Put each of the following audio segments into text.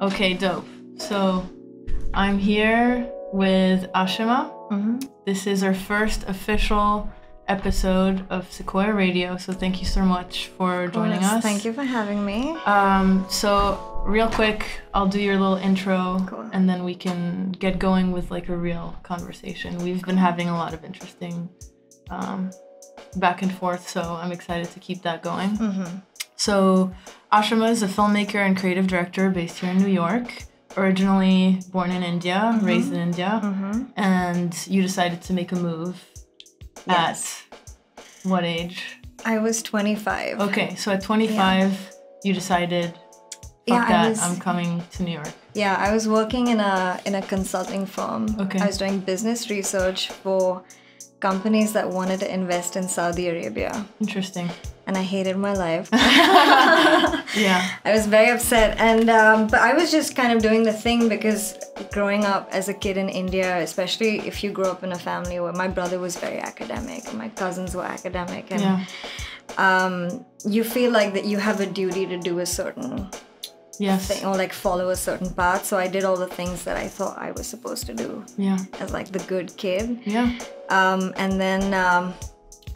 Okay, dope. So I'm here with Ashima. This is our first official episode of Sequoia Radio, so thank you so much for joining us. Thank you for having me. So real quick, I'll do your little intro, Cool. and then we can get going with like a real conversation. We've been having a lot of interesting back and forth, so I'm excited to keep that going. So Ashima is a filmmaker and creative director based here in New York, originally born in India, raised in India, and you decided to make a move at what age? I was 25. Okay, so at 25, you decided, I'm coming to New York. Yeah, I was working in a consulting firm. Okay. I was doing business research for companies that wanted to invest in Saudi Arabia. Interesting. And I hated my life. Yeah. I was very upset, and but I was just kind of doing the thing because growing up as a kid in India, especially if you grow up in a family where my brother was very academic and my cousins were academic, and you feel like that you have a duty to do a certain thing or like follow a certain path. So I did all the things that I thought I was supposed to do as like the good kid. And then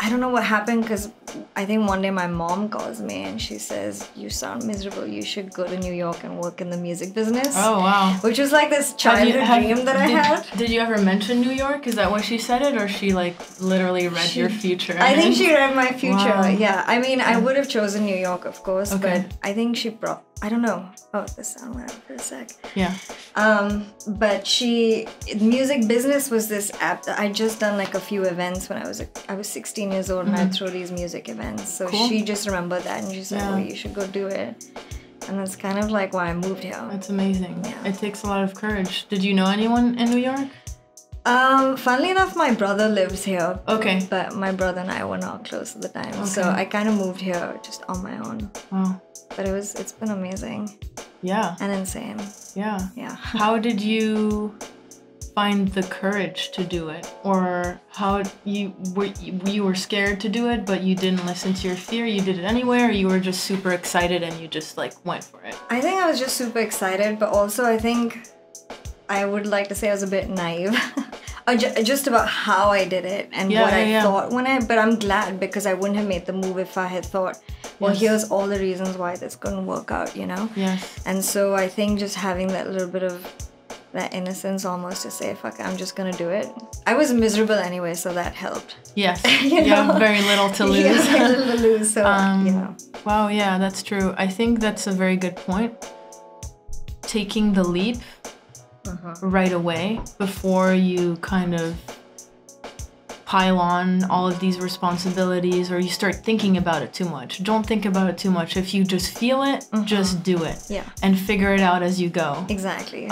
I don't know what happened, because I think one day my mom calls me and she says, "You sound miserable. You should go to New York and work in the music business." Oh, wow. Which was like this childhood dream that I had. Did you ever mention New York? Is that why she said it, or she like literally read your future? I think she read my future. Wow. Yeah. I mean, I would have chosen New York, of course, but I think she I don't know. Oh, the sound went out for a sec. Yeah. But music business was this app that I just done like a few events when I was 16 years old, and I'd throw these music events. So she just remembered that, and she said, "Oh, you should go do it." And that's kind of like why I moved here. That's amazing. Yeah. It takes a lot of courage. Did you know anyone in New York? Funnily enough, my brother lives here. Okay. But my brother and I were not close at the time. So I kind of moved here just on my own. Wow. But it's been amazing. Yeah. And insane. Yeah. Yeah. How did you find the courage to do it? Or how you were scared to do it, but you didn't listen to your fear? You did it anyway, or you were just super excited and you just like went for it? I think I was just super excited, but also I think I would like to say I was a bit naive. Just about how I did it and what I thought but I'm glad, because I wouldn't have made the move if I had thought, well, here's all the reasons why this couldn't work out, you know? Yes. And so I think just having that little bit of that innocence almost to say, fuck, I'm just gonna do it. I was miserable anyway, so that helped. Yes. You have very little to lose. Yeah, very little to lose, so Wow, yeah, that's true. I think that's a very good point. Taking the leap right away before you kind of pile on all of these responsibilities, or you start thinking about it too much. Don't think about it too much. If you just feel it, just do it. Yeah. And figure it out as you go. Exactly.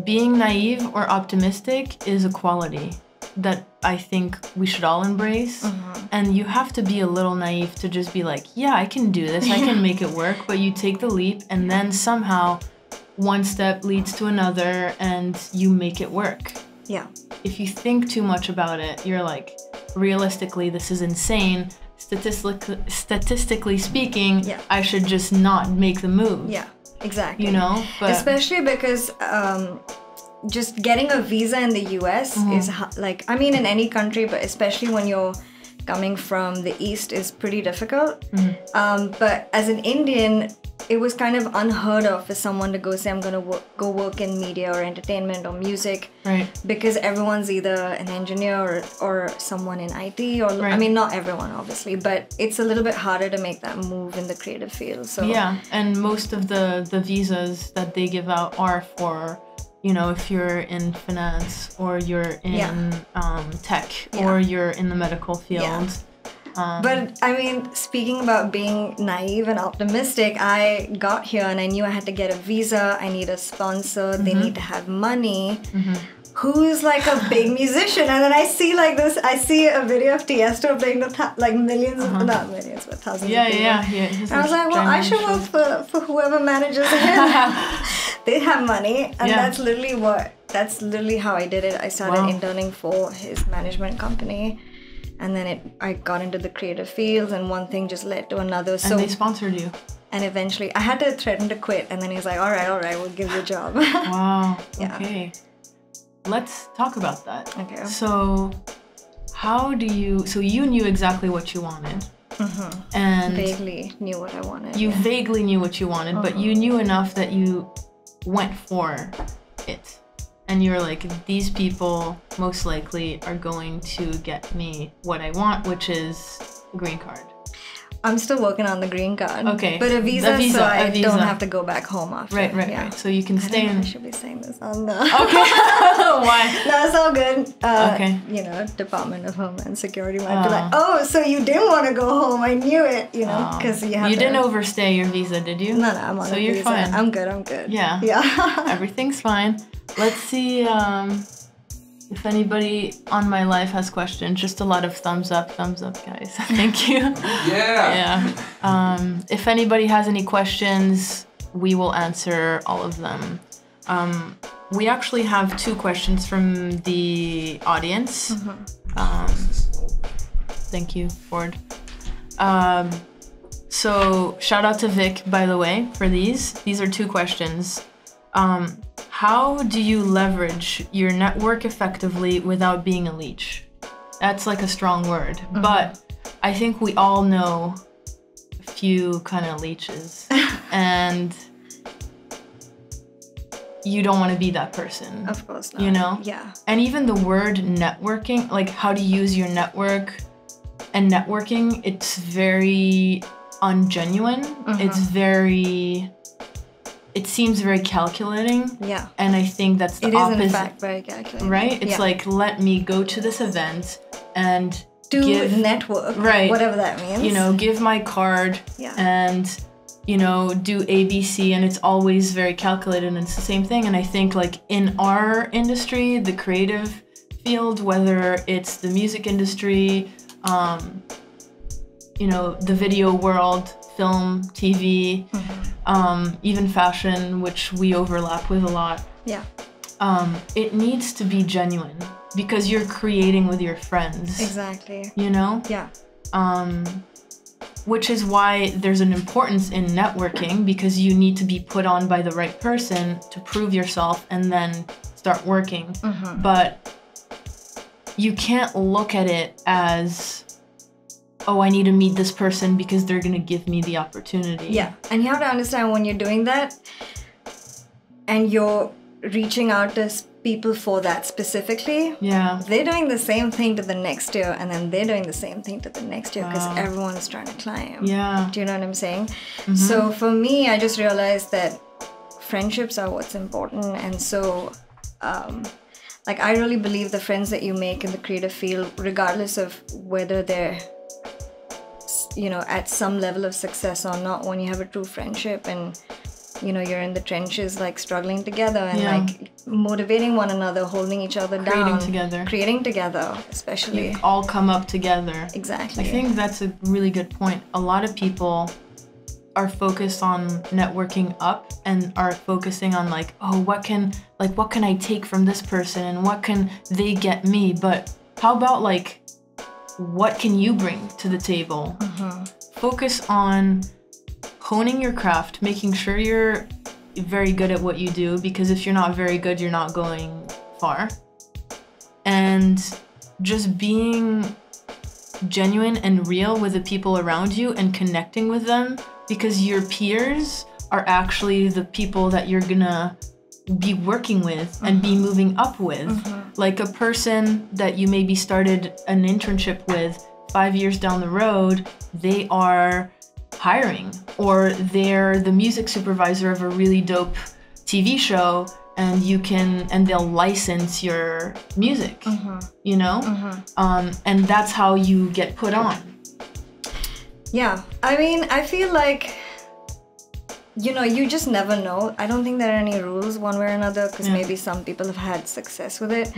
Being naive or optimistic is a quality that I think we should all embrace. And you have to be a little naive to just be like, yeah, I can do this. I can make it work. But you take the leap, and then somehow one step leads to another and you make it work. Yeah. If you think too much about it, you're like, realistically, this is insane. Statistically speaking, I should just not make the move. Yeah, exactly. You know? But especially because just getting a visa in the US is like, I mean in any country, but especially when you're coming from the East, is pretty difficult. But as an Indian, it was kind of unheard of for someone to go say, I'm gonna go work in media or entertainment or music, right? Because everyone's either an engineer or someone in IT, or I mean, not everyone obviously, but it's a little bit harder to make that move in the creative field. So yeah, and most of the visas that they give out are for, you know, if you're in finance or you're in tech or you're in the medical field. But I mean, speaking about being naive and optimistic, I got here and I knew I had to get a visa. I need a sponsor. They need to have money. Who's like a big musician? And then I see like this. I see a video of Tiesto playing the like millions, not millions, but thousands. of people. And I was like, well, I should work for whoever manages him. They have money, and that's literally how I did it. I started interning for his management company. And then I got into the creative fields, and one thing just led to another. And they sponsored you? And eventually, I had to threaten to quit. And then he's like, all right, we'll give you a job. Wow. Yeah. Okay. Let's talk about that. Okay. So you knew exactly what you wanted. And vaguely knew what I wanted. You vaguely knew what you wanted, but you knew enough that you went for it. And you're like, these people most likely are going to get me what I want, which is a green card. I'm still working on the green card. Okay. But a visa, so I don't have to go back home after. Right. So you can stay in... I should be saying this on the... Okay. Why? No, it's all good. Okay. You know, Department of Homeland Security might be like, oh, so you didn't want to go home. I knew it, you know, because you have didn't overstay your visa, did you? No, I'm on a visa. So you're fine. I'm good. Yeah. Everything's fine. Let's see if anybody on my live has questions. Just a lot of thumbs up, guys. Thank you. Yeah. If anybody has any questions, we will answer all of them. We actually have 2 questions from the audience. Thank you, Ford. So shout out to Vic, by the way, for these. These are 2 questions. How do you leverage your network effectively without being a leech? That's like a strong word, but I think we all know a few kind of leeches, and you don't want to be that person. Of course not. You know? Yeah. And even the word networking, like how to use your network and networking, it's very ungenuine. It seems very calculating. Yeah. And I think that's the opposite. It is, in fact, very calculating. Right? It's like, let me go to this event and network. Right. Whatever that means. You know, give my card and, you know, do ABC, and it's always very calculated, and it's the same thing. And I think, like, in our industry, the creative field, whether it's the music industry, you know, the video world, film, TV, even fashion, which we overlap with a lot. Yeah. It needs to be genuine because you're creating with your friends. Exactly. You know? Yeah. Which is why there's an importance in networking, because you need to be put on by the right person to prove yourself and then start working. But you can't look at it as, oh, I need to meet this person because they're going to give me the opportunity. Yeah. And you have to understand, when you're doing that and you're reaching out to people for that specifically, they're doing the same thing to the next year, and then they're doing the same thing to the next year, because everyone's trying to climb. Yeah. Do you know what I'm saying? So for me, I just realized that friendships are what's important. And so, like, I really believe the friends that you make in the creative field, regardless of whether they're, you know, at some level of success or not, when you have a true friendship and, you know, you're in the trenches, like, struggling together and like motivating one another, holding each other down, creating together, especially. You all come up together. Exactly. I think that's a really good point. A lot of people are focused on networking up and are focusing on, like, oh, what can I take from this person and what can they get me? But how about, like, what can you bring to the table? Focus on honing your craft, making sure you're very good at what you do, because if you're not very good, you're not going far. And just being genuine and real with the people around you and connecting with them, because your peers are actually the people that you're gonna be working with and be moving up with. Like a person that you maybe started an internship with 5 years down the road, they are hiring, or they're the music supervisor of a really dope TV show, and they'll license your music, you know? And that's how you get put on. Yeah, I mean, I feel like, you know, you just never know. I don't think there are any rules one way or another, because maybe some people have had success with it.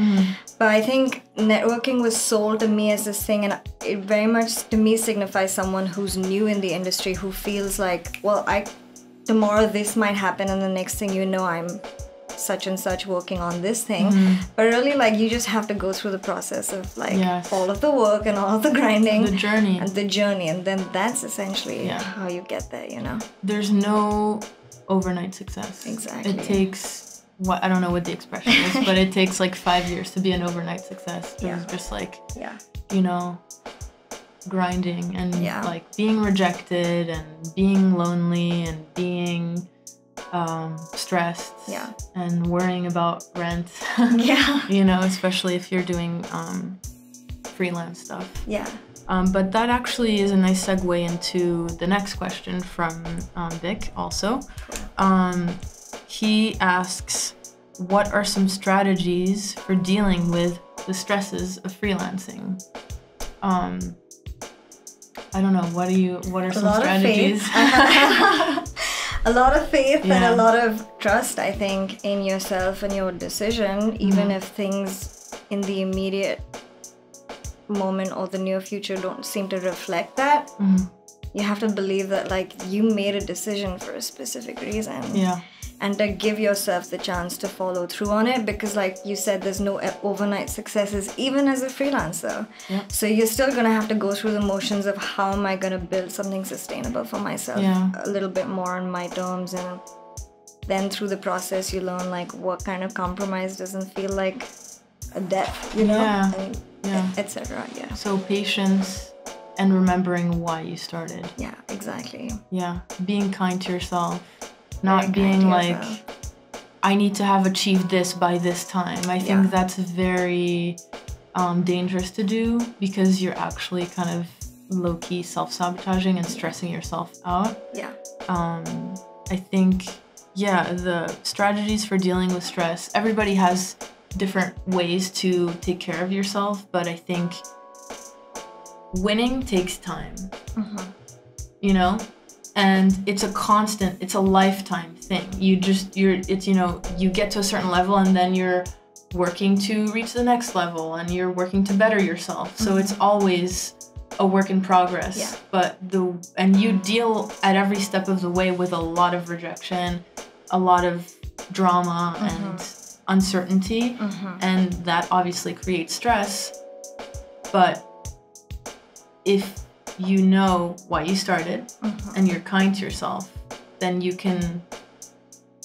But I think networking was sold to me as this thing, and it very much to me signifies someone who's new in the industry, who feels like, well, tomorrow this might happen, and the next thing you know, I'm such and such working on this thing. But really, like, you just have to go through the process of like all of the work and all of the grinding, the journey, and then that's essentially how you get there, you know. There's no overnight success. Exactly. It takes I don't know what the expression is, but it takes like 5 years to be an overnight success. It's just like you know, grinding and like being rejected and being lonely and being stressed and worrying about rent. You know, especially if you're doing freelance stuff. But that actually is a nice segue into the next question from Vic also. He asks, what are some strategies for dealing with the stresses of freelancing? I don't know, what are some strategies? A lot of faith and a lot of trust, I think, in yourself and your decision, even if things in the immediate moment or the near future don't seem to reflect that. You have to believe that, like, you made a decision for a specific reason. And to give yourself the chance to follow through on it, because like you said, there's no overnight successes, even as a freelancer. So you're still gonna have to go through the motions of how am I gonna build something sustainable for myself a little bit more on my terms, and then through the process you learn like what kind of compromise doesn't feel like a death, you know, and etc. So patience and remembering why you started. Exactly. Being kind to yourself. Not being like, I need to have achieved this by this time. I think that's very dangerous to do, because you're actually kind of low-key self-sabotaging and stressing yourself out. I think, the strategies for dealing with stress, everybody has different ways to take care of yourself, but I think winning takes time, you know? And it's a constant, it's a lifetime thing. You get to a certain level and then you're working to reach the next level and you're working to better yourself. So it's always a work in progress. And you deal at every step of the way with a lot of rejection, a lot of drama and uncertainty. And that obviously creates stress. But if you know why you started and you're kind to yourself, then you can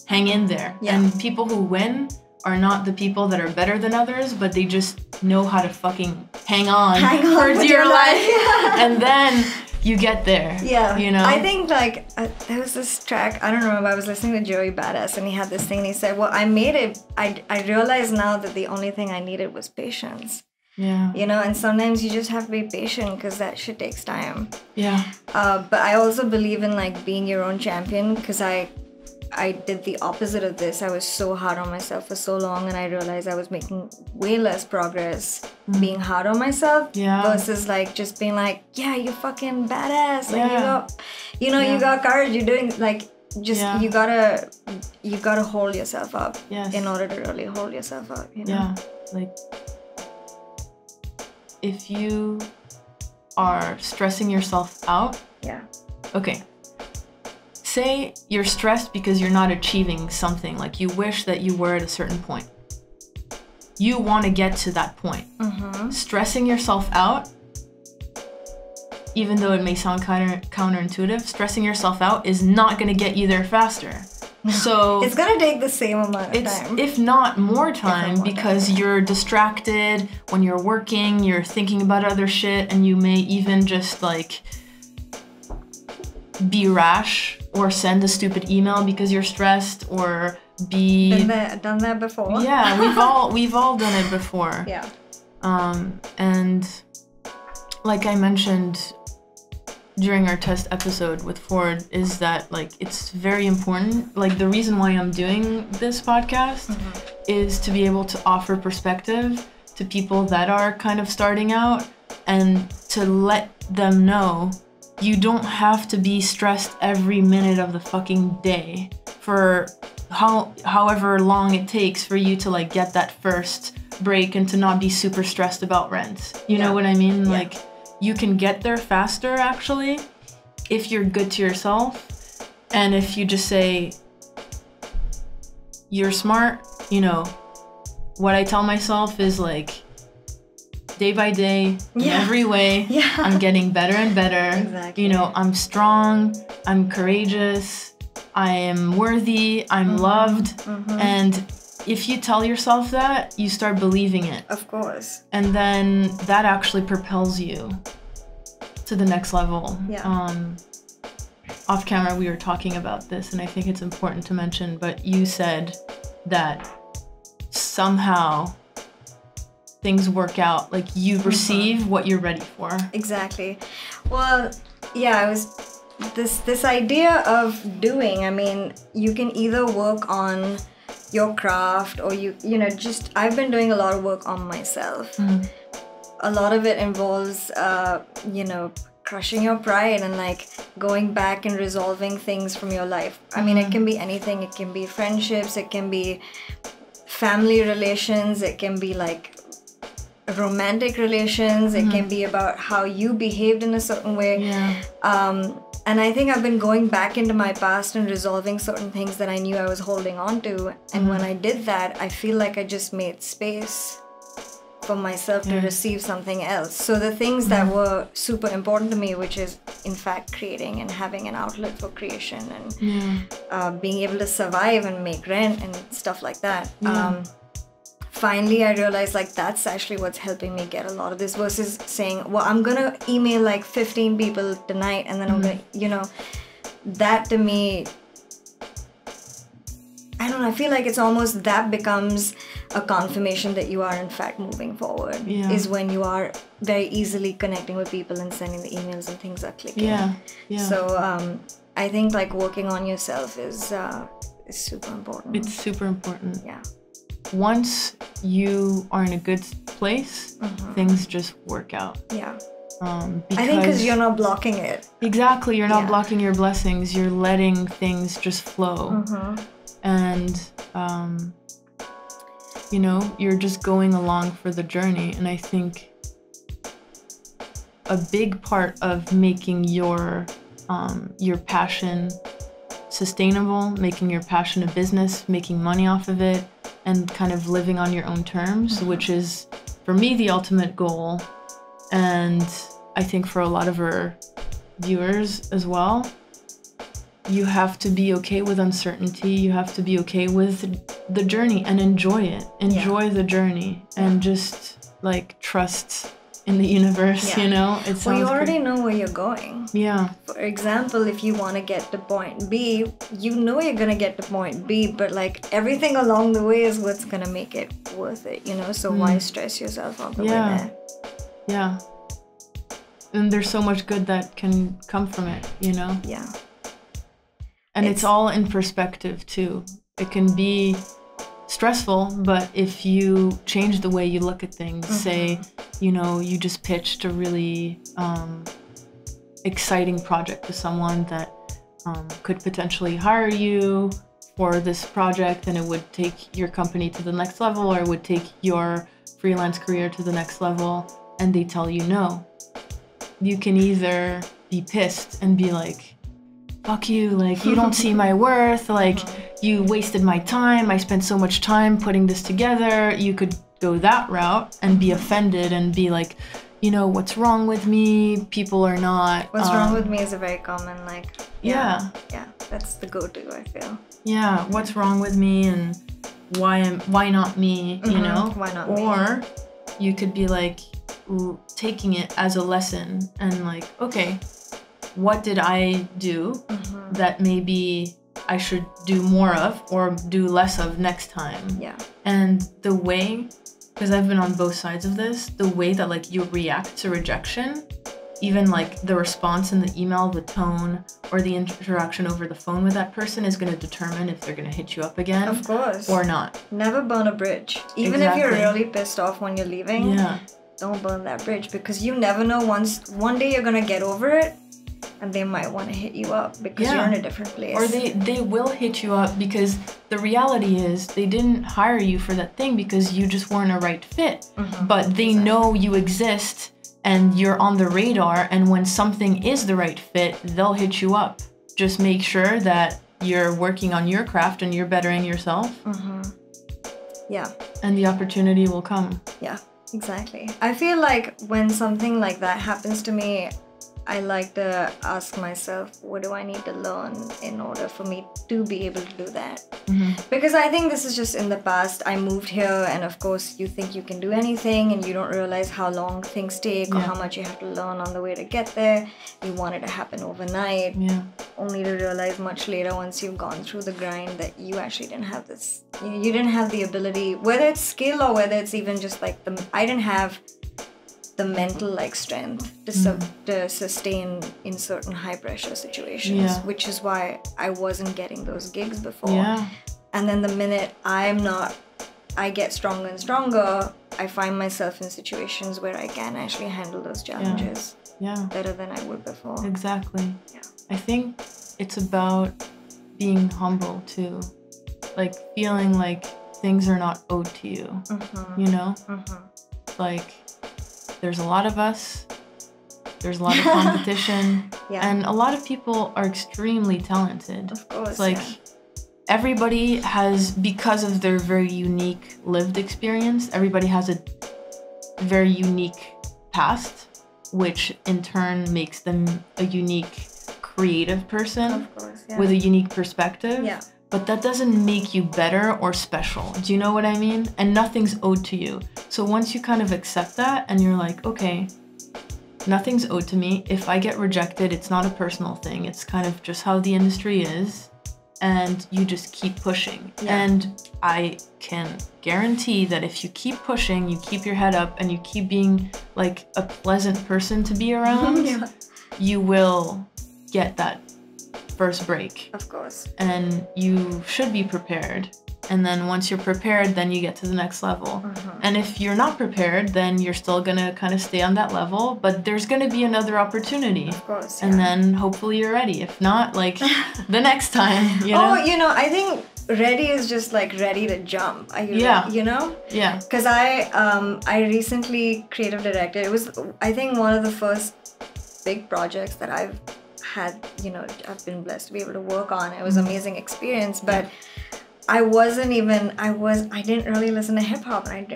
hang in there. And people who win are not the people that are better than others, but they just know how to fucking hang on for dear life. And then you get there. You know? I think like there was this track, I don't remember, I was listening to Joey Badass and he had this thing and he said, well, I made it, I realized now that the only thing I needed was patience. You know, and sometimes you just have to be patient because that shit takes time. But I also believe in like being your own champion, because I did the opposite of this. I was so hard on myself for so long, and I realized I was making way less progress being hard on myself versus like just being like, you're fucking badass. Like you got courage. You're doing like you gotta hold yourself up in order to really hold yourself up. You know? Like, if you are stressing yourself out, okay, say you're stressed because you're not achieving something, like you wish that you were at a certain point. You want to get to that point. Stressing yourself out, even though it may sound counterintuitive, stressing yourself out is not going to get you there faster. So it's gonna take the same amount of time, if not more time, because you're distracted when you're working, you're thinking about other shit, and you may even just like be rash or send a stupid email because you're stressed, or done that before. We've all done it before. And like I mentioned during our test episode with Ford, is that like it's very important. Like the reason why I'm doing this podcast is to be able to offer perspective to people that are kind of starting out, and to let them know you don't have to be stressed every minute of the fucking day for however long it takes for you to like get that first break and to not be super stressed about rent. You know what I mean? Like, you can get there faster, actually, if you're good to yourself, and if you just say, you're smart, you know, what I tell myself is like, day by day, in every way, I'm getting better and better. Exactly. You know, I'm strong, I'm courageous, I am worthy, I'm loved. And if you tell yourself that, you start believing it. Of course. And then that actually propels you to the next level. Off camera, we were talking about this, and I think it's important to mention, but you said that somehow things work out, like you receive what you're ready for. Exactly. Well, yeah, I was this idea of doing, I mean, you can either work on your craft or you know, just I've been doing a lot of work on myself. A lot of it involves you know, crushing your pride and like going back and resolving things from your life. I mean, it can be anything. It can be friendships, it can be family relations, it can be like romantic relations, it can be about how you behaved in a certain way. And I think I've been going back into my past and resolving certain things that I knew I was holding on to. And when I did that, I feel like I just made space for myself to receive something else. So the things that were super important to me, which is in fact creating and having an outlet for creation and being able to survive and make rent and stuff like that. Finally, I realized like that's actually what's helping me get a lot of this versus saying, well, I'm gonna email like 15 people tonight and then I'm gonna, you know, that to me, I don't know, I feel like it's almost that becomes a confirmation that you are in fact moving forward, is when you are very easily connecting with people and sending the emails and things are clicking. So I think like working on yourself is super important. It's super important. Yeah. Once you are in a good place, things just work out. I think because you're not blocking it. Exactly, you're not blocking your blessings. You're letting things just flow. And, you know, you're just going along for the journey. And I think a big part of making your passion sustainable, making your passion a business, making money off of it, and kind of living on your own terms, which is, for me, the ultimate goal. And I think for a lot of our viewers as well, you have to be okay with uncertainty. You have to be okay with the journey and enjoy it. Enjoy the journey and just like trust in the universe, you know? It sounds you already know where you're going. For example, if you want to get to point B, you know you're going to get to point B, but like everything along the way is what's going to make it worth it, you know? So why stress yourself on the way there? And there's so much good that can come from it, you know? And it's all in perspective too. It can be stressful, but if you change the way you look at things, say, you know, you just pitched a really exciting project to someone that could potentially hire you for this project, and it would take your company to the next level, or it would take your freelance career to the next level, and they tell you no. You can either be pissed and be like, fuck you, like, you don't see my worth, like, you wasted my time, I spent so much time putting this together. You could go that route and be offended and be like, you know, what's wrong with me? People are not... What's wrong with me is a very common, like... Yeah, that's the go-to, I feel. Yeah, what's wrong with me and why not me, you know? Why not me? Or you could be like, taking it as a lesson and like, okay, what did I do that maybe I should do more of or do less of next time? And the way, because I've been on both sides of this, the way that like you react to rejection, even like the response in the email, the tone, or the interaction over the phone with that person is going to determine if they're going to hit you up again. Of course. Or not. Never burn a bridge. Even if you're really pissed off when you're leaving, don't burn that bridge, because you never know, one day you're going to get over it and they might want to hit you up because you're in a different place. Or they will hit you up because the reality is they didn't hire you for that thing because you just weren't a right fit. But they know you exist and you're on the radar, and when something is the right fit, they'll hit you up. Just make sure that you're working on your craft and you're bettering yourself. Yeah. And the opportunity will come. Yeah, exactly. I feel like when something like that happens to me, I like to ask myself, what do I need to learn in order for me to be able to do that? Because I think this is just in the past. I moved here, and of course you think you can do anything and you don't realize how long things take or how much you have to learn on the way to get there. You want it to happen overnight, only to realize much later, once you've gone through the grind, that you actually didn't have this. You didn't have the ability, whether it's skill or whether it's even just like I didn't have the mental like strength to sustain in certain high pressure situations, which is why I wasn't getting those gigs before. And then the minute I get stronger and stronger, I find myself in situations where I can actually handle those challenges better than I would before. Exactly. I think it's about being humble too, like feeling like things are not owed to you, you know? Like, there's a lot of us, there's a lot of competition, and a lot of people are extremely talented. Of course, like, everybody has, because of their very unique lived experience, everybody has a very unique past, which in turn makes them a unique creative person, of course, with a unique perspective. But that doesn't make you better or special. Do you know what I mean? And nothing's owed to you. So once you kind of accept that and you're like, okay, nothing's owed to me. If I get rejected, it's not a personal thing. It's kind of just how the industry is. And you just keep pushing. And I can guarantee that if you keep pushing, you keep your head up and you keep being like a pleasant person to be around, you will get that first break. Of course. And you should be prepared. And then once you're prepared, then you get to the next level. And if you're not prepared, then you're still gonna kind of stay on that level, but there's gonna be another opportunity. Of course. And then hopefully you're ready. If not, like the next time, you know? Oh, you know, I think ready is just like ready to jump. You know? Yeah. Because I recently creative directed. It was, I think, one of the first big projects that I've had, you know, I've been blessed to be able to work on. It was an amazing experience, but I didn't really listen to hip hop, and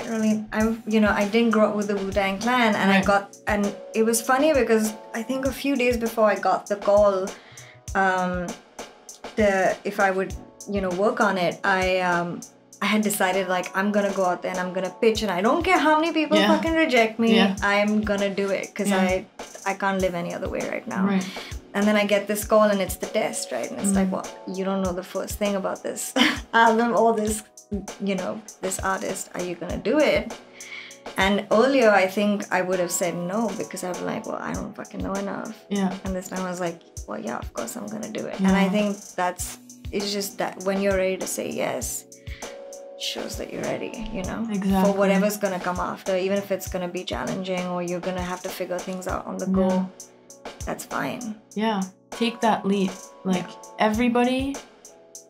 I didn't grow up with the Wu-Tang Clan, and and it was funny because I think a few days before I got the call, if I would, you know, work on it, I had decided, like, I'm gonna go out there and I'm gonna pitch, and I don't care how many people fucking reject me, I'm gonna do it, because I can't live any other way right now. And then I get this call and it's the test, right? And it's like, well, you don't know the first thing about this album or this, you know, this artist. Are you gonna do it? And earlier, I think I would have said no, because I was like, well, I don't fucking know enough. And this time I was like, well, yeah, of course I'm gonna do it. And I think it's just that when you're ready to say yes, it shows that you're ready, you know? For whatever's gonna come after, even if it's gonna be challenging or you're gonna have to figure things out on the go. That's fine. Take that leap. Like, everybody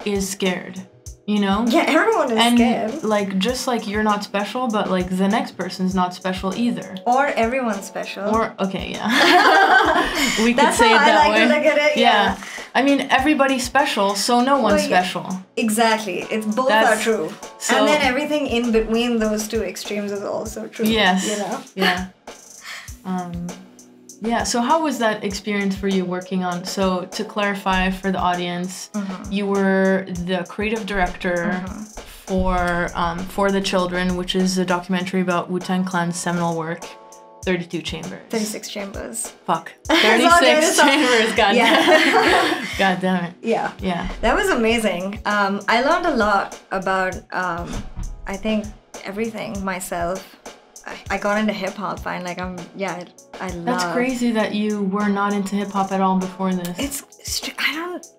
is scared, you know? Everyone is scared. Like, just like you're not special, but like the next person's not special either. Or everyone's special. Or, okay, we could say it that way. That's how I like to look at it, I mean, everybody's special, so no one's special. Exactly. It's both are true. And then everything in between those two extremes is also true. Yes. You know? So how was that experience for you working on, so to clarify for the audience, you were the creative director for The Children, which is a documentary about Wu-Tang Clan's seminal work, 32 Chambers. 36 Chambers. Fuck. 36 Chambers, god damn it. Yeah. That was amazing. I learned a lot about, I think, everything myself. I got into hip hop and like I love. That's crazy that you were not into hip hop at all before this.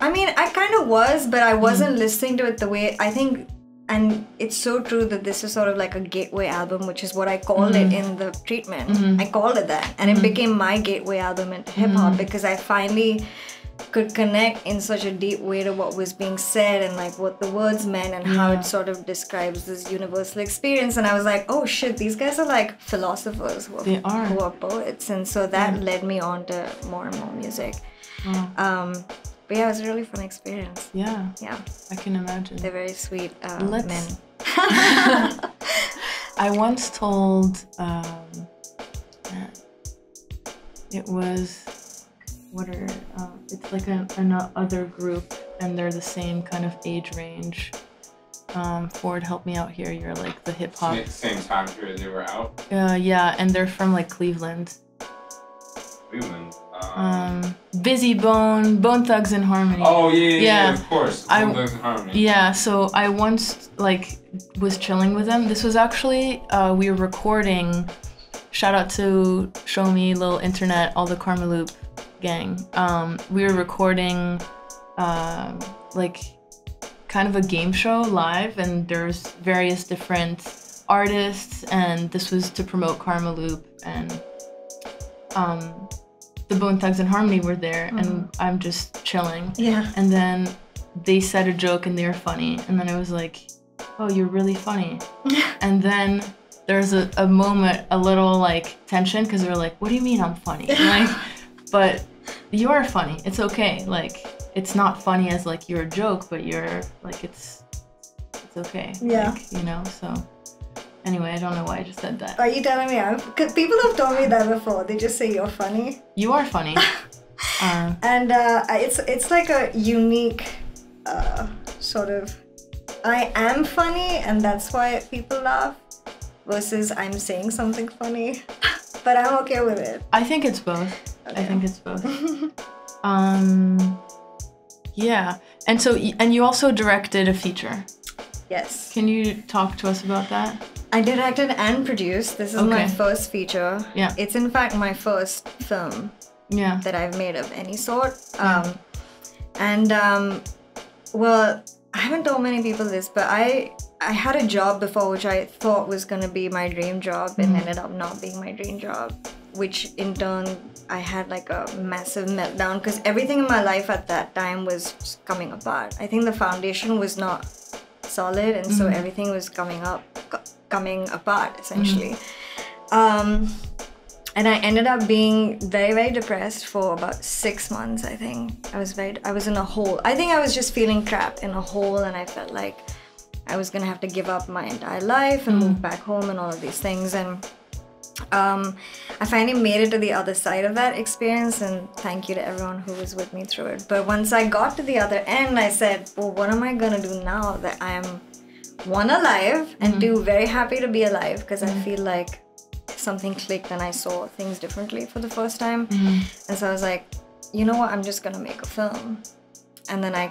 I kind of was, but I wasn't listening to it the way I think. And it's so true that this is sort of like a gateway album, which is what I called it in the treatment. I called it that, and it became my gateway album into hip hop because I finally could connect in such a deep way to what was being said and like what the words meant and how it sort of describes this universal experience. And I was like, oh shit, these guys are like philosophers who are poets. And so that led me on to more and more music. But yeah, it was a really fun experience. Yeah. Yeah. I can imagine. They're very sweet men. I once told, it was, it's like another group, and they're the same kind of age range. Ford, help me out here. You're like the hip hop. Same time period they were out? Yeah, and they're from like Cleveland. Cleveland? Busy Bone Thugs and Harmony. Oh, yeah, of course. Bone Thugs and Harmony. Yeah, so I once like was chilling with them. This was actually, we were recording, shout out to Show Me, Little Internet, all the Karma Loop gang. We were recording like kind of a game show live, and there's various different artists, and this was to promote Karma Loop, and the Bone Thugs and Harmony were there, and I'm just chilling. Yeah. And then they said a joke and they were funny, and then I was like, oh, you're really funny. And then there's a moment, a little like tension, because they're like, what do you mean I'm funny? Like, but you are funny. It's okay. Like, it's not funny as like you're a joke, but you're like, it's okay. Yeah. Like, you know, so anyway, I don't know why I just said that. Are you telling me? Because people have told me that before. They just say you're funny. You are funny. And it's like a unique sort of, I am funny and that's why people laugh, versus I'm saying something funny. But I'm okay with it. I think it's both. Okay. I think it's both. Yeah. And so, and you also directed a feature. Yes. Can you talk to us about that? I directed and produced. This is my first feature. Yeah. It's in fact my first film that I've made of any sort. Well, I haven't told many people this, but I had a job before which I thought was going to be my dream job, and ended up not being my dream job, which in turn I had like a massive meltdown because everything in my life at that time was coming apart. I think the foundation was not solid, and so everything was coming apart essentially. And I ended up being very, very depressed for about 6 months, I think. I was in a hole. I think I was just feeling trapped in a hole, and I felt like I was gonna have to give up my entire life and move back home and all of these things. And I finally made it to the other side of that experience, and thank you to everyone who was with me through it. But once I got to the other end, I said, well, what am I gonna do now that I am, one, alive, and two, very happy to be alive, because I feel like something clicked and I saw things differently for the first time. And so I was like, you know what, I'm just gonna make a film. And then I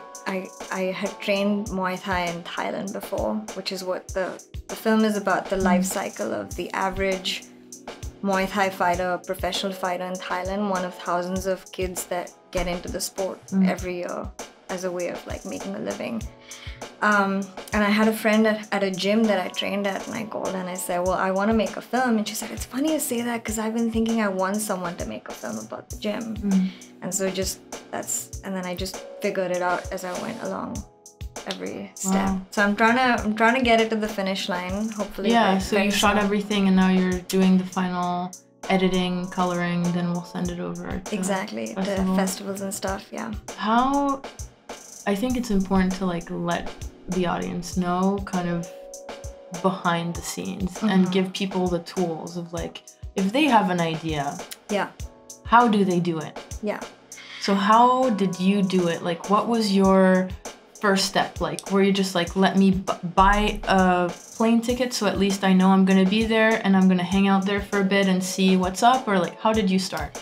had trained Muay Thai in Thailand before, which is what the film is about, the life cycle of the average Muay Thai fighter, professional fighter in Thailand, one of thousands of kids that get into the sport every year as a way of like making a living. And I had a friend at a gym that I trained at, and I called and I said, well, I want to make a film. And she said, it's funny you say that because I've been thinking I want someone to make a film about the gym. And so and then I just figured it out as I went along every step. So I'm trying to get it to the finish line, hopefully. Yeah, so you shot everything and now you're doing the final editing, coloring, then we'll send it over to to festivals and stuff, yeah. How, I think it's important to like let the audience know kind of behind the scenes and give people the tools of like, if they have an idea, how do they do it? Yeah. So how did you do it? Like, what was your first step? Like, were you just like, let me buy a plane ticket so at least I know I'm gonna be there and I'm gonna hang out there for a bit and see what's up? Or like, how did you start?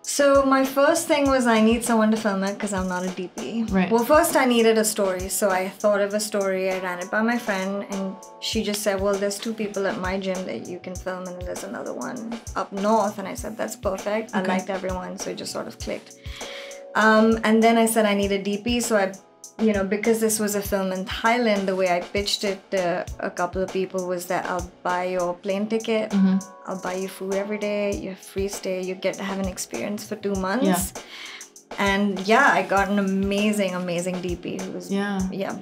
So my first thing was I need someone to film it because I'm not a DP. Right. Well, first I needed a story. So I thought of a story, I ran it by my friend, and she just said, well, there's 2 people at my gym that you can film, and there's another one up north. And I said, that's perfect. I liked everyone, so it just sort of clicked. And then I said I need a DP, so I, you know, because this was a film in Thailand, the way I pitched it to a couple of people was that I'll buy your plane ticket, I'll buy you food every day, you have free stay, you get to have an experience for 2 months. Yeah. And yeah, I got an amazing DP who was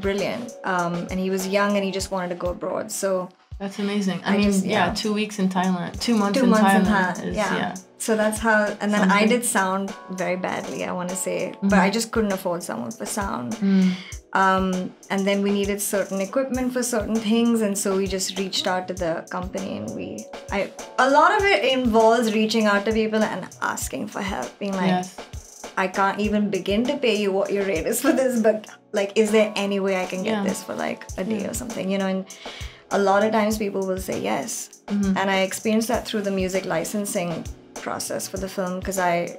brilliant. And he was young and he just wanted to go abroad. So That's amazing. I mean, 2 weeks in Thailand. 2 months in Thailand. So that's how, and then I did sound very badly, I want to say, but I just couldn't afford someone for sound. And then we needed certain equipment for certain things, and so we just reached out to the company, and a lot of it involves reaching out to people and asking for help, being like, I can't even begin to pay you what your rate is for this, but like, is there any way I can get this for like a day or something, you know? And a lot of times people will say yes. And I experienced that through the music licensing process for the film, because I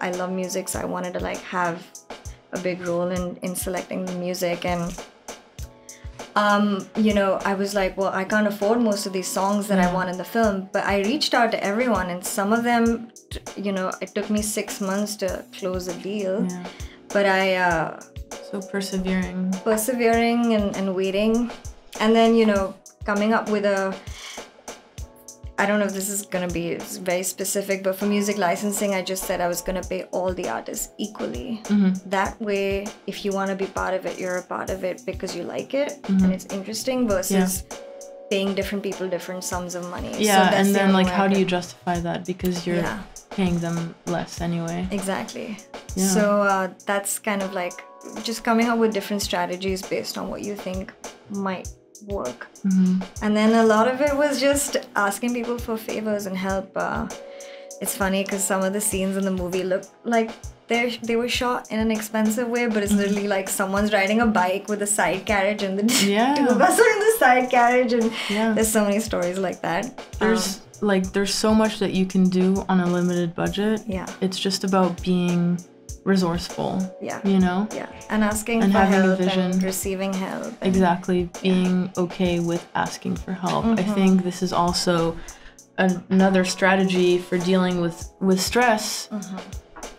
love music, so I wanted to like have a big role in selecting the music. And you know, I was like, well, I can't afford most of these songs that I want in the film, but I reached out to everyone, and some of them, you know, it took me 6 months to close a deal. But I so persevering and waiting, and then, you know, coming up with I don't know if this is gonna be very specific, but for music licensing, I just said I was gonna pay all the artists equally. That way, if you want to be part of it, you're a part of it because you like it and it's interesting, versus paying different people different sums of money. Yeah, so and then like, how do you justify that? Because you're paying them less anyway. Exactly. So that's kind of like just coming up with different strategies based on what you think might work. And then a lot of it was just asking people for favors and help. It's funny because some of the scenes in the movie look like they were shot in an expensive way, but it's literally like someone's riding a bike with a side carriage, and the two of us are in the side carriage, and there's so many stories like that. There's so much that you can do on a limited budget. It's just about being resourceful, you know, and asking and for having help a vision, and receiving help, exactly, being okay with asking for help. I think this is also another strategy for dealing with stress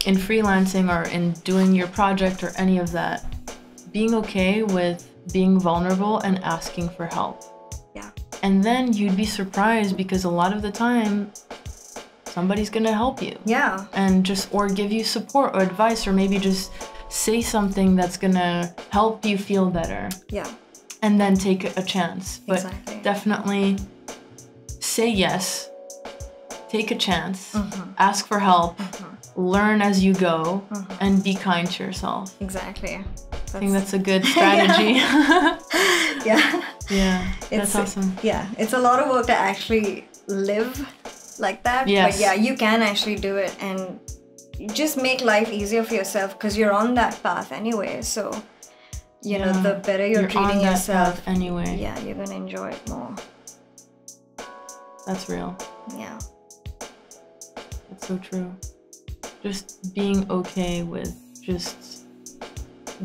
in freelancing or in doing your project or any of that. Being okay with being vulnerable and asking for help. And then you'd be surprised, because a lot of the time somebody's gonna help you. And or give you support or advice, or maybe just say something that's gonna help you feel better. And then take a chance. But definitely say yes, take a chance, ask for help, learn as you go, and be kind to yourself. I think that's a good strategy. That's awesome. It's a lot of work to actually live like that, but you can actually do it, and just make life easier for yourself, because you're on that path anyway. So you know, the better you're treating yourself anyway, you're gonna enjoy it more. That's real. That's so true. Just being okay with just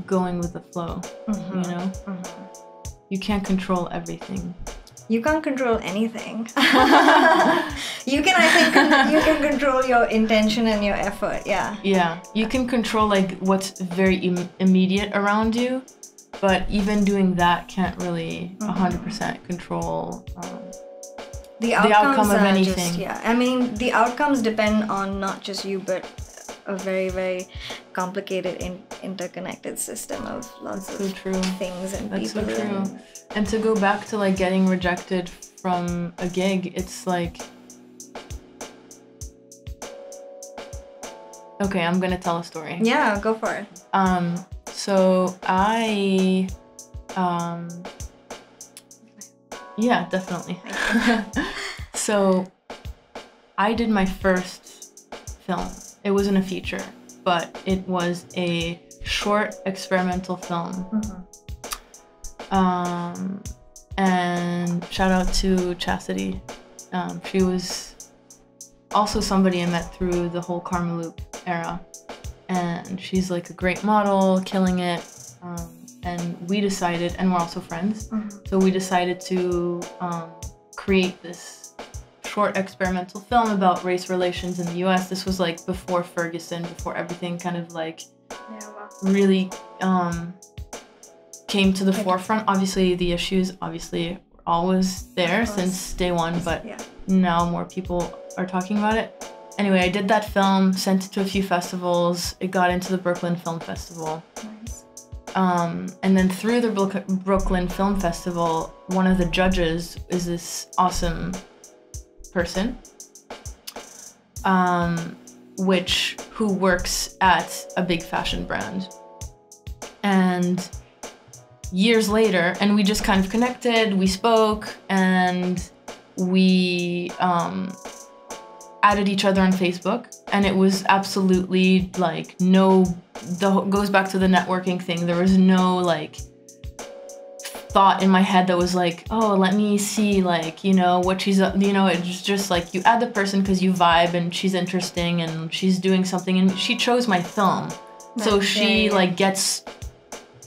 going with the flow, you know? You can't control everything. You can't control anything. You can, I think, you can control your intention and your effort, you can control like what's very immediate around you, but even doing that can't really 100% control the outcome of anything. I mean, the outcomes depend on not just you, but a very, very complicated, interconnected system of lots of things and people. That's so true. And to go back to like getting rejected from a gig, it's like, okay, I'm gonna tell a story. Yeah, go for it. So I, yeah, definitely. So I did my first film. It wasn't a feature, but it was a short experimental film. And shout out to Chastity. She was also somebody I met through the whole Karmaloop era. And she's like a great model, killing it. And we decided, and we're also friends, so we decided to create this short experimental film about race relations in the US. This was like before Ferguson, before everything kind of like really came to the forefront. Obviously the issues were always there since day one, but now more people are talking about it. Anyway, I did that film, sent it to a few festivals. It got into the Brooklyn Film Festival. And then through the Brooklyn Film Festival, one of the judges is this awesome person, who works at a big fashion brand. And years later, and we just kind of connected, we spoke, and we added each other on Facebook, and it was absolutely like goes back to the networking thing. There was no like thought in my head that was like, oh, let me see like, you know, what she's, you know, it's just like you add the person because you vibe and she's interesting and she's doing something, and she chose my film. So she like gets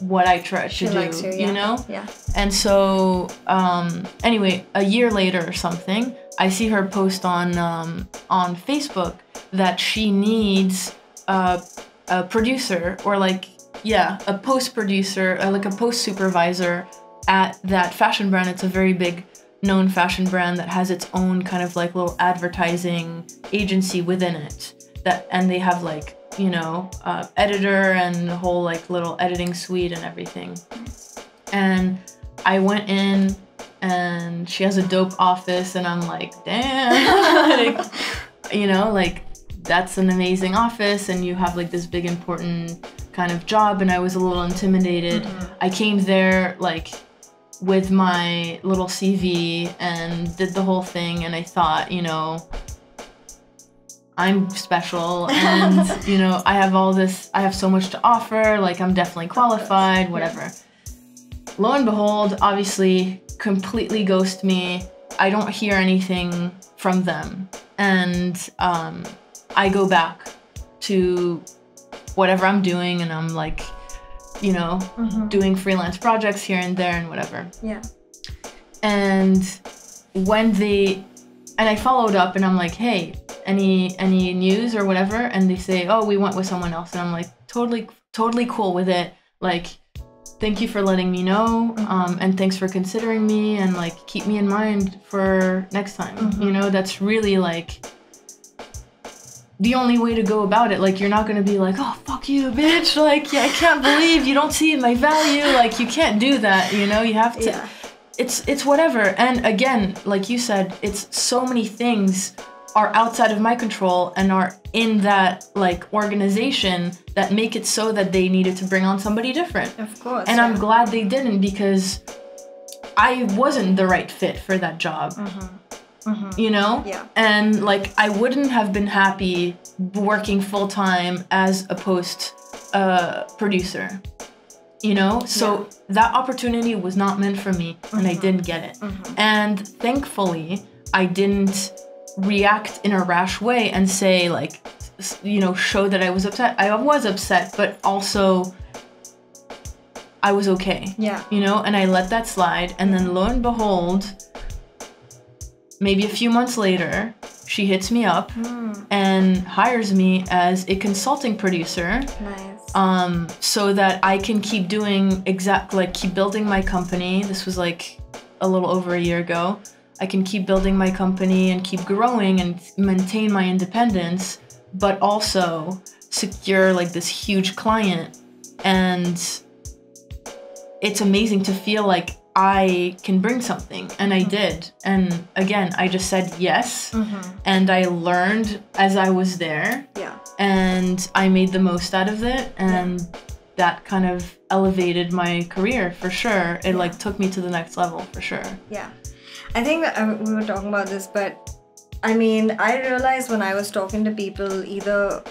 what I try to do, you know? Yeah. And so, anyway, a year later or something, I see her post on Facebook that she needs a producer, or like, a post producer, like a post supervisor at that fashion brand. It's a very big known fashion brand that has its own kind of like little advertising agency within it. And they have like, you know, editor and the whole like little editing suite and everything. And I went in, and she has a dope office, and I'm like, damn, like, you know, like that's an amazing office, and you have like this big important kind of job. And I was a little intimidated. I came there like with my little CV and did the whole thing, and I thought, you know, I'm special, and you know, I have so much to offer, like I'm definitely qualified, whatever. Lo and behold, obviously completely ghost me. I don't hear anything from them, and I go back to whatever I'm doing, and I'm like, you know, doing freelance projects here and there and whatever. Yeah. And I followed up, and I'm like, hey, any news or whatever? And they say, oh, we went with someone else. And I'm like, totally cool with it. Like, thank you for letting me know, and thanks for considering me, and like keep me in mind for next time. You know, that's really like the only way to go about it. Like, you're not gonna be like, oh, fuck you, bitch, like, yeah, I can't believe you don't see my value. Like, you can't do that, you know? You have to, it's whatever. And again, like you said, it's so many things are outside of my control and are in that like organization that make it so that they needed to bring on somebody different. Of course. And I'm glad they didn't, because I wasn't the right fit for that job. You know? Yeah. And like, I wouldn't have been happy working full-time as a post producer, you know? So that opportunity was not meant for me, and I didn't get it. And thankfully, I didn't react in a rash way and say like, you know, show that I was upset. I was upset, but also I was okay. Yeah. You know, and I let that slide, and then lo and behold, maybe a few months later, she hits me up and hires me as a consulting producer. Nice. So that I can keep doing keep building my company. This was like a little over a year ago. I can keep building my company and keep growing and maintain my independence, but also secure like this huge client. And it's amazing to feel like I can bring something, and I did. And again, I just said yes, and I learned as I was there. Yeah. And I made the most out of it, and that kind of elevated my career for sure. It like took me to the next level for sure. Yeah. I think that we were talking about this, but I mean, I realized when I was talking to people, either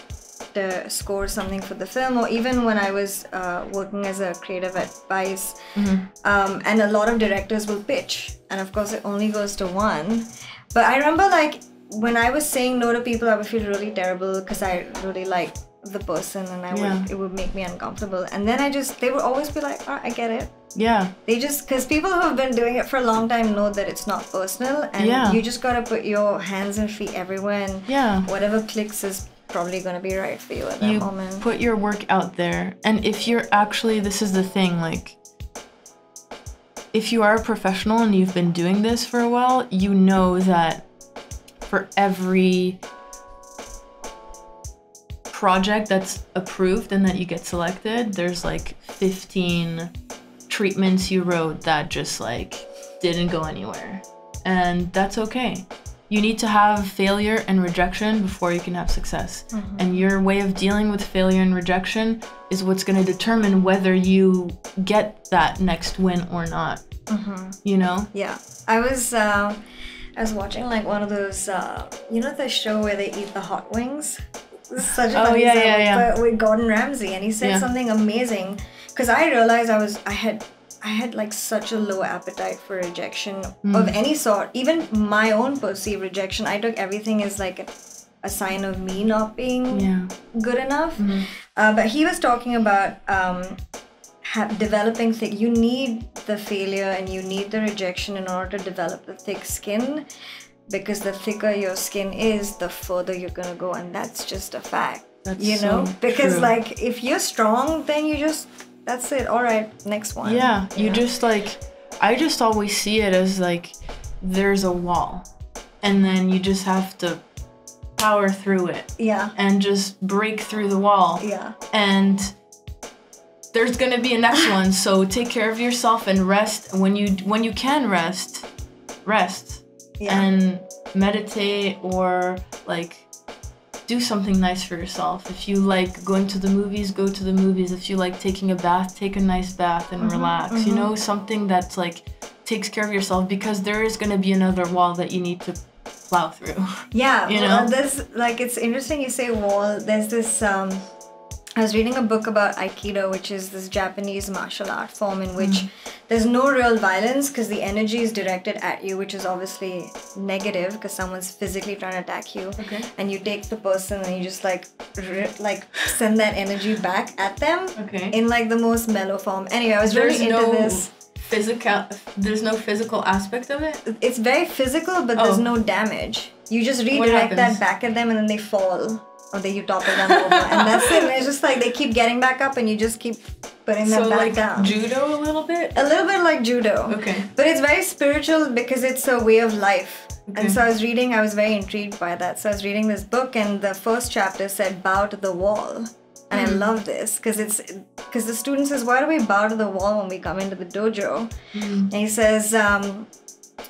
to score something for the film, or even when I was working as a creative advice, and a lot of directors will pitch, and of course it only goes to one. But I remember like when I was saying no to people, I would feel really terrible because I really like the person, and it would make me uncomfortable. And then they would always be like, oh, I get it. Yeah. They just, because people who have been doing it for a long time know that it's not personal, and you just gotta put your hands and feet everywhere, and whatever clicks is probably gonna be right for you at that moment. You put your work out there, and if you're actually, this is the thing, like, if you are a professional and you've been doing this for a while, you know that for every project that's approved and that you get selected, there's like 15 treatments you wrote that just like didn't go anywhere. And that's okay. You need to have failure and rejection before you can have success. And your way of dealing with failure and rejection is what's going to determine whether you get that next win or not. You know? Yeah. I was watching like one of those, you know, the show where they eat the hot wings? This is such a funny example, but with Gordon Ramsay, and he said something amazing, because I realized I had like such a low appetite for rejection of any sort, even my own perceived rejection. I took everything as like a sign of me not being good enough. But he was talking about developing thick. You need the failure and you need the rejection in order to develop the thick skin, because the thicker your skin is, the further you're gonna go, and that's just a fact. That's you know, so because true. Like if you're strong, then you just, that's it. All right, next one. Yeah, you just like, I just always see it as like there's a wall, and then you just have to power through it. Yeah. And just break through the wall. Yeah. And there's gonna be a next one. So take care of yourself and rest. When you can rest. Yeah. And meditate or like do something nice for yourself. If you like going to the movies, go to the movies. If you like taking a bath, take a nice bath and relax. You know, something that's like takes care of yourself, because there is going to be another wall that you need to plow through. Yeah, you know, there's like, it's interesting you say wall. There's this I was reading a book about Aikido, which is this Japanese martial art form in which there's no real violence, because the energy is directed at you, which is obviously negative because someone's physically trying to attack you. Okay. And you take the person and you just like send that energy back at them in like the most mellow form. Anyway, I was really into this. There's no physical aspect of it? It's very physical, but there's no damage. You just redirect that back at them and then they fall. Or you topple them over, and that's it. And it's just like they keep getting back up, and you just keep putting them back down. So like judo a little bit? A little bit like judo. Okay. But it's very spiritual because it's a way of life. Okay. And so I was very intrigued by that. So I was reading this book, and the first chapter said, bow to the wall. And I love this because the student says, why do we bow to the wall when we come into the dojo? And he says,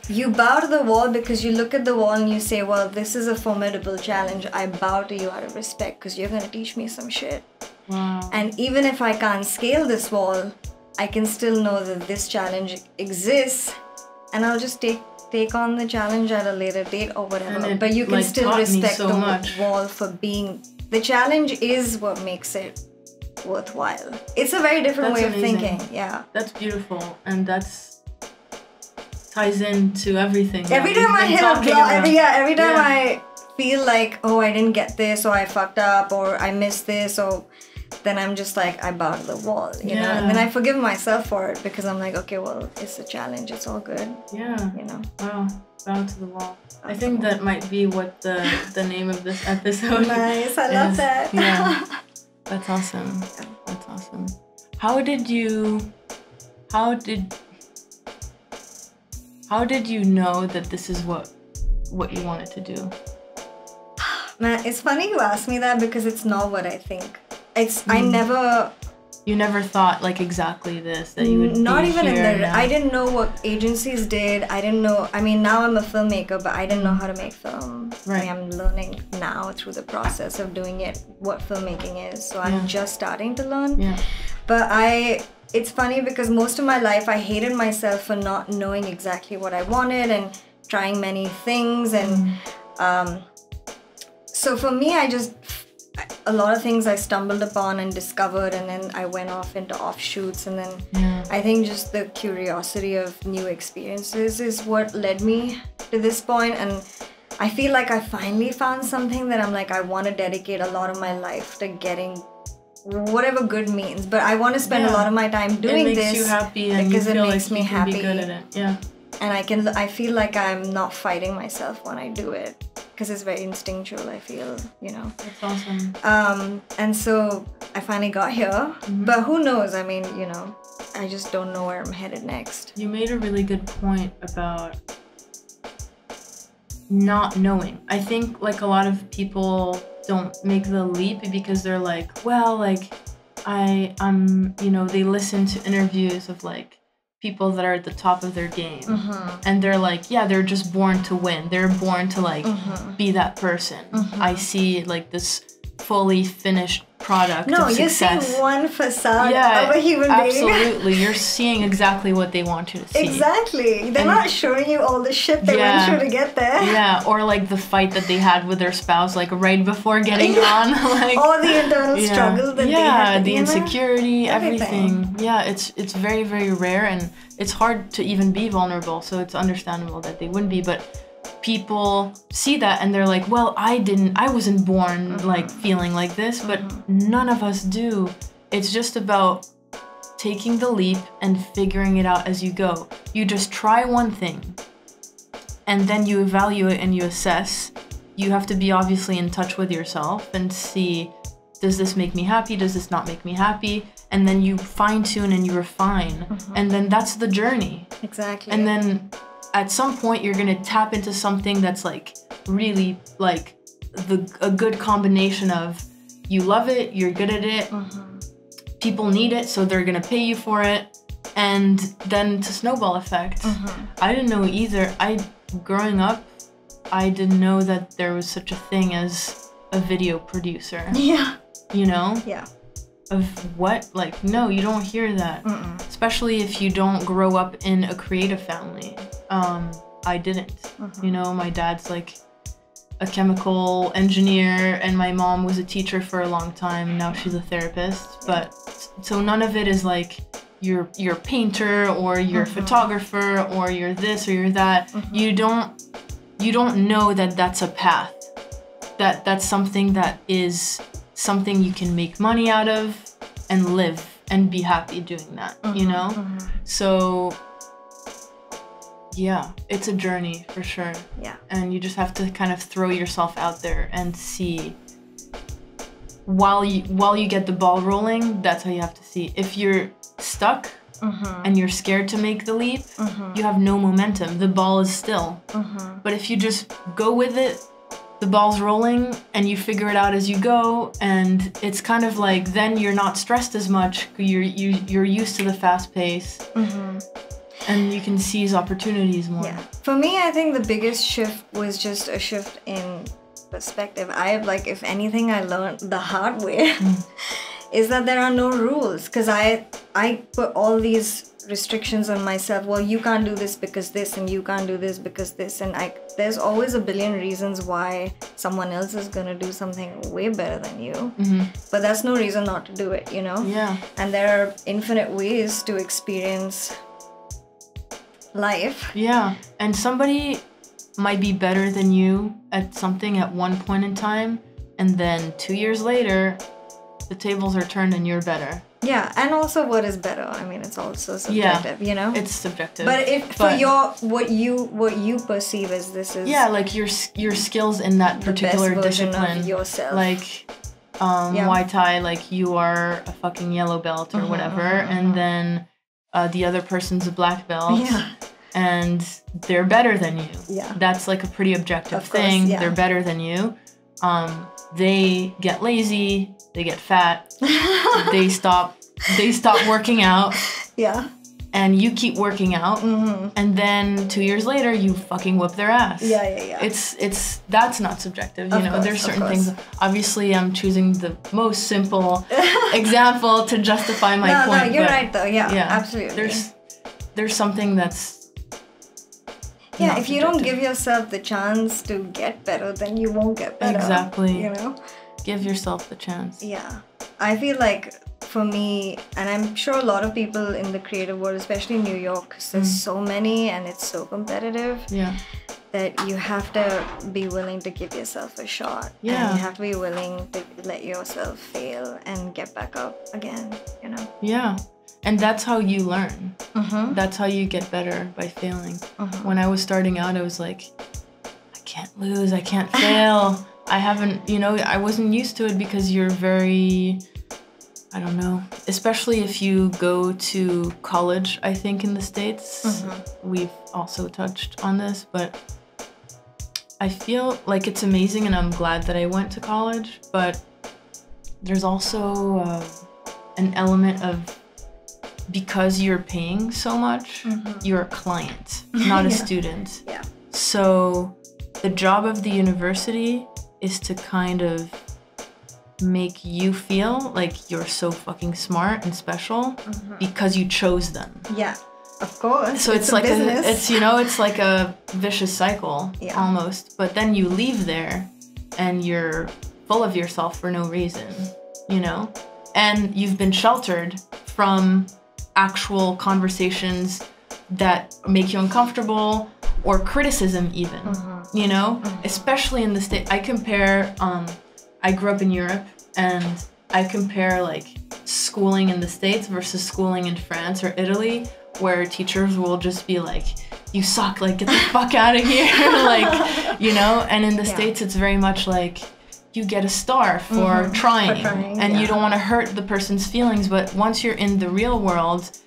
you bow to the wall because you look at the wall and you say, well, this is a formidable challenge. I bow to you out of respect because you're going to teach me some shit. Wow. And even if I can't scale this wall, I can still know that this challenge exists, and I'll just take on the challenge at a later date or whatever. But you can still respect the wall for being... The challenge is what makes it worthwhile. It's a very different way of thinking. Yeah. That's beautiful. And that's... ties into everything. Every time I hit a block, every time I feel like, oh, I didn't get this, or I fucked up, or I missed this, or then I'm just like, I bow to the wall, you know? And then I forgive myself for it because I'm like, okay, well, it's a challenge, it's all good. Yeah. You know? Wow. Bow to the wall. I think that might be what the name of this episode Nice, I love that. Yeah. That's awesome. That's awesome. How did you know that this is what you wanted to do? Man, it's funny you ask me that because it's not what I think. You never thought like exactly this, that you would not be even here in the now. I didn't know what agencies did. I didn't know. I mean, now I'm a filmmaker, but I didn't know how to make film. Right. I mean, I'm learning now through the process of doing it what filmmaking is. So I'm just starting to learn. Yeah. But it's funny because most of my life I hated myself for not knowing exactly what I wanted and trying many things. And so for me, a lot of things I stumbled upon and discovered, and then I went off into offshoots, and then I think just the curiosity of new experiences is what led me to this point. And I feel like I finally found something that I'm like, I want to dedicate a lot of my life to getting whatever good means, but I want to spend a lot of my time doing this. It makes you happy, and because it makes me happy. Be good at it. Yeah. And I feel like I'm not fighting myself when I do it, because it's very instinctual, I feel, you know. That's awesome. And so I finally got here, but who knows? I mean, you know, I just don't know where I'm headed next. You made a really good point about not knowing. I think like a lot of people don't make the leap because they're like, well, like I'm, you know, they listen to interviews of like people that are at the top of their game, and they're like, yeah, they're just born to win. They're born to like be that person. I see like this fully finished product of success. You're seeing one facade of a human being. Absolutely. You're seeing exactly what they want you to see. Exactly. They're not showing you all the shit they went through to get there. Yeah, or like the fight that they had with their spouse, like right before getting on. Like, all the internal struggles that they had. The insecurity, everything. Yeah, it's very, very rare, and it's hard to even be vulnerable, so it's understandable that they wouldn't be, but people see that and they're like, well, I wasn't born like feeling like this, but none of us do. It's just about taking the leap and figuring it out as you go. You just try one thing and then you evaluate and you assess. You have to be obviously in touch with yourself and see, does this make me happy? Does this not make me happy? And then you fine tune and you refine. And then that's the journey. Exactly. And then at some point you're gonna tap into something that's like really like a good combination of you love it, you're good at it, people need it, so they're gonna pay you for it, and then it's a snowball effect. I didn't know either. Growing up, I didn't know that there was such a thing as a video producer. Yeah. You know? Yeah. Of what? Like, no, you don't hear that. Especially if you don't grow up in a creative family. I didn't. You know, my dad's like a chemical engineer and my mom was a teacher for a long time. Now she's a therapist. But so none of it is like you're a painter or you're a photographer or you're this or you're that. You don't know that that's a path. That's something that is something you can make money out of and live and be happy doing that, you know? So yeah, it's a journey for sure. Yeah. And you just have to kind of throw yourself out there and see. While you get the ball rolling, that's how you have to see. If you're stuck and you're scared to make the leap, you have no momentum. The ball is still. But if you just go with it, the ball's rolling and you figure it out as you go, and it's kind of like then you're not stressed as much. You're used to the fast pace. And you can seize opportunities more. Yeah. For me, I think the biggest shift was just a shift in perspective. If anything, I learned the hard way is that there are no rules. Because I put all these restrictions on myself. Well, you can't do this because this, and you can't do this because this. And there's always a billion reasons why someone else is going to do something way better than you. But that's no reason not to do it, you know? Yeah. And there are infinite ways to experience life. Yeah, and somebody might be better than you at something at one point in time, and then 2 years later, the tables are turned and you're better. Yeah, and also what is better? I mean, it's also subjective, you know? It's subjective. But for what you perceive as this is like your skills in that particular discipline. Of yourself. Like Muay Thai, like you are a fucking yellow belt or whatever, and then the other person's a black belt, and they're better than you. Yeah, that's like a pretty objective thing. Yeah. They're better than you. They get lazy. They get fat. they stop working out. Yeah. And you keep working out, and then 2 years later, you fucking whip their ass. Yeah. It's that's not subjective, you know. There's certain things. Obviously, I'm choosing the most simple example to justify my point. No, you're right though. Yeah, absolutely. There's something that's. Yeah, if you don't give yourself the chance to get better, then you won't get better. Exactly. You know. Give yourself the chance. Yeah, I feel like. For me, and I'm sure a lot of people in the creative world, especially in New York, because there's so many and it's so competitive, that you have to be willing to give yourself a shot. Yeah. And you have to be willing to let yourself fail and get back up again, you know? Yeah. And that's how you learn. That's how you get better, by failing. When I was starting out, I was like, I can't lose, I can't fail. I haven't, you know, I wasn't used to it because you're very... I don't know, especially if you go to college, I think in the States, we've also touched on this, but I feel like it's amazing and I'm glad that I went to college, but there's also an element of, because you're paying so much, you're a client, not a student. Yeah. So the job of the university is to kind of make you feel like you're so fucking smart and special because you chose them. Yeah, of course. So it's like business. it's like a vicious cycle almost. But then you leave there and you're full of yourself for no reason, you know? And you've been sheltered from actual conversations that make you uncomfortable, or criticism even, you know? Especially in the States. I compare, I grew up in Europe, and I compare like schooling in the States versus schooling in France or Italy, where teachers will just be like, you suck, like get the fuck out of here, like, you know? And in the States, it's very much like, you get a star for trying, and you don't want to hurt the person's feelings, but once you're in the real world,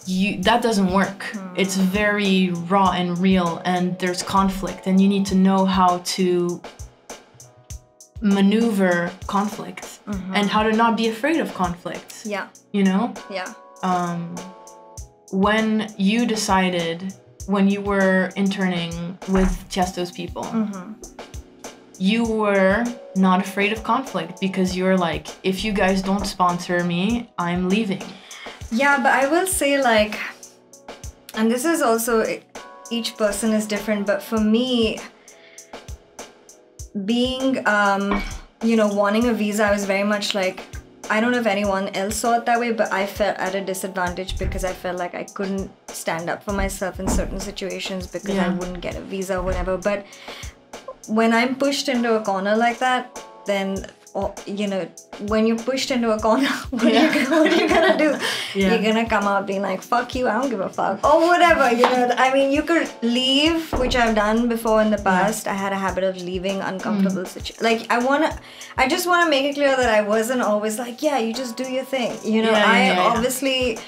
that doesn't work. It's very raw and real, and there's conflict, and you need to know how to maneuver conflict and how to not be afraid of conflict. Yeah. You know? Yeah. When you decided, when you were interning with Tiesto's people, you were not afraid of conflict because you're like, if you guys don't sponsor me, I'm leaving. Yeah, but I will say, like, and this is also, each person is different, but for me, being, you know, wanting a visa, I was very much like, I don't know if anyone else saw it that way, but I felt at a disadvantage because I felt like I couldn't stand up for myself in certain situations because I wouldn't get a visa or whatever. But when I'm pushed into a corner like that, then, you know, when you're pushed into a corner, what are you gonna do? You're gonna come out being like, fuck you, I don't give a fuck, or whatever, you know. I mean, you could leave, which I've done before in the past. I had a habit of leaving uncomfortable situations. Like, I just want to make it clear that I wasn't always like, yeah, you just do your thing, you know. I obviously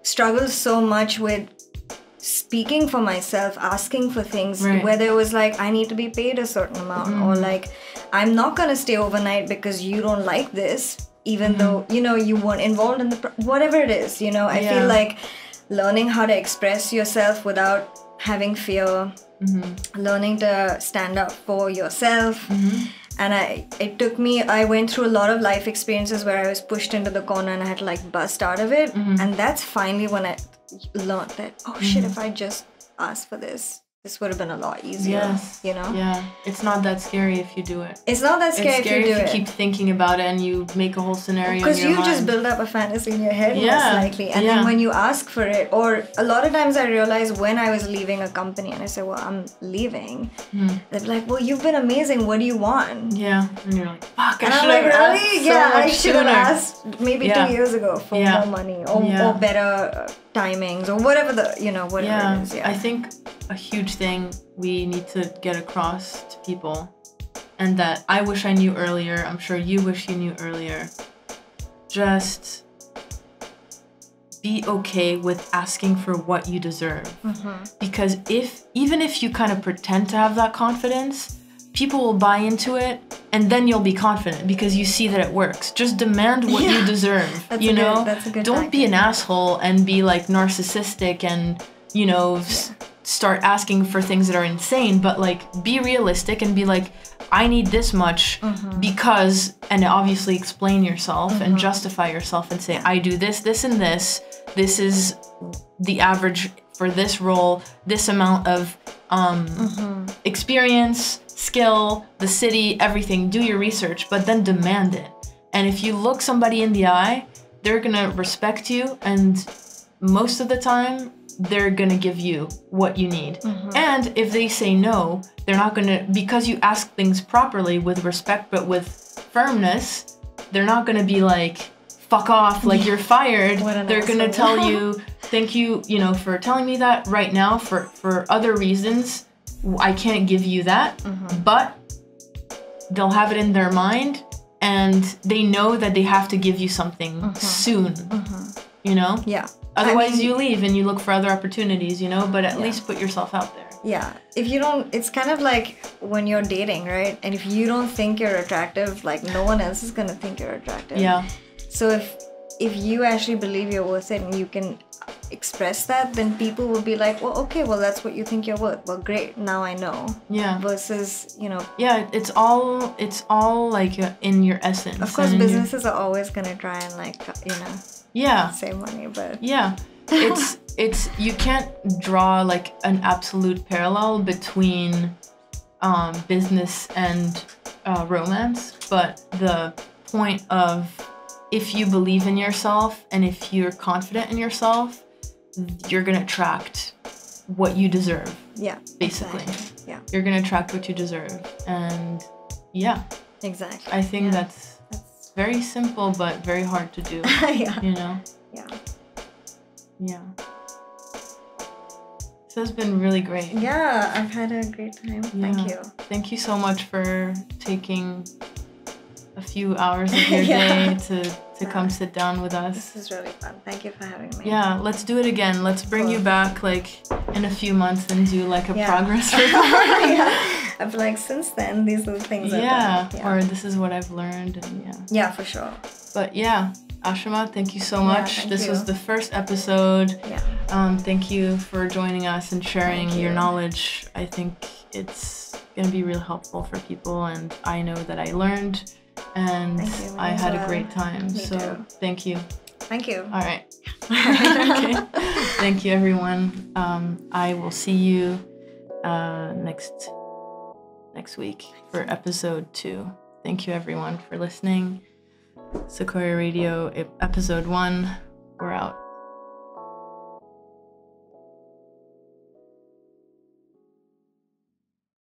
struggled so much with speaking for myself, asking for things, whether it was like, I need to be paid a certain amount, or like, I'm not gonna stay overnight because you don't like this, even though, you know, you weren't involved in the whatever it is, you know. I feel like learning how to express yourself without having fear, learning to stand up for yourself. And I went through a lot of life experiences where I was pushed into the corner and I had to like bust out of it. And that's finally when I learned that, oh shit, if I just asked for this would have been a lot easier, you know? Yeah, it's not that scary if you do it. It's not that scary if you do it. It's scary if you keep thinking about it and you make a whole scenario in your mind. Because you just build up a fantasy in your head, most likely. And then when you ask for it, or a lot of times I realized when I was leaving a company and I said, well, I'm leaving. They're like, well, you've been amazing. What do you want? Yeah. And you're like, fuck, and I'm like, really? I should have asked maybe 2 years ago for more money or better timings or whatever whatever it is. I think a huge thing we need to get across to people, and that I wish I knew earlier, I'm sure you wish you knew earlier, just be okay with asking for what you deserve. Because even if you kind of pretend to have that confidence, people will buy into it, and then you'll be confident because you see that it works. Just demand what you deserve. That's a good Don't be an asshole and be like narcissistic and, you know, start asking for things that are insane, but like be realistic and be like, I need this much because, and obviously explain yourself and justify yourself and say, I do this, this, and this. This is the average for this role, this amount of experience, skill, the city, everything. Do your research, but then demand it. And if you look somebody in the eye, they're gonna respect you, and most of the time, they're gonna give you what you need. And if they say no, they're not gonna, because you ask things properly with respect but with firmness, they're not gonna be like, fuck off, like you're fired. They're gonna tell you, thank you, you know, for telling me that right now. For other reasons, I can't give you that, but they'll have it in their mind and they know that they have to give you something soon, you know? Yeah. Otherwise, you leave and you look for other opportunities, you know, but at least put yourself out there. Yeah. If you don't, it's kind of like when you're dating, right? And if you don't think you're attractive, like no one else is going to think you're attractive. Yeah. So if you actually believe you're worth it and you can express that, then people will be like, well, okay, well, that's what you think you're worth. Well, great. Now I know. Yeah. Versus, you know. Yeah. It's all like in your essence. Of course, businesses are always going to try and like, you know. Yeah. Save money, but. Yeah. It's you can't draw like an absolute parallel between business and romance, but the point of if you believe in yourself and if you're confident in yourself, you're gonna attract what you deserve. Yeah. Basically. Exactly. Yeah. You're gonna attract what you deserve. And yeah. Exactly. I think that's very simple but very hard to do. Yeah. You know? Yeah. Yeah. This has been really great. Yeah, I've had a great time. Yeah. Thank you. Thank you so much for taking a few hours of your day to come sit down with us. This is really fun. Thank you for having me. Yeah, let's do it again. Let's bring you back like in a few months and do like a progress report. I've like since then these little things I've done. Yeah. Or this is what I've learned and Yeah, for sure. But yeah, Ashima, thank you so much. This was the first episode. Yeah. Thank you for joining us and sharing your knowledge. I think it's going to be really helpful for people, and I know that I learned and I had a great time. So thank you. Thank you. All right. Okay. Thank you, everyone. I will see you next week for episode 2. Thank you, everyone, for listening. Sequoia Radio, episode 1. We're out.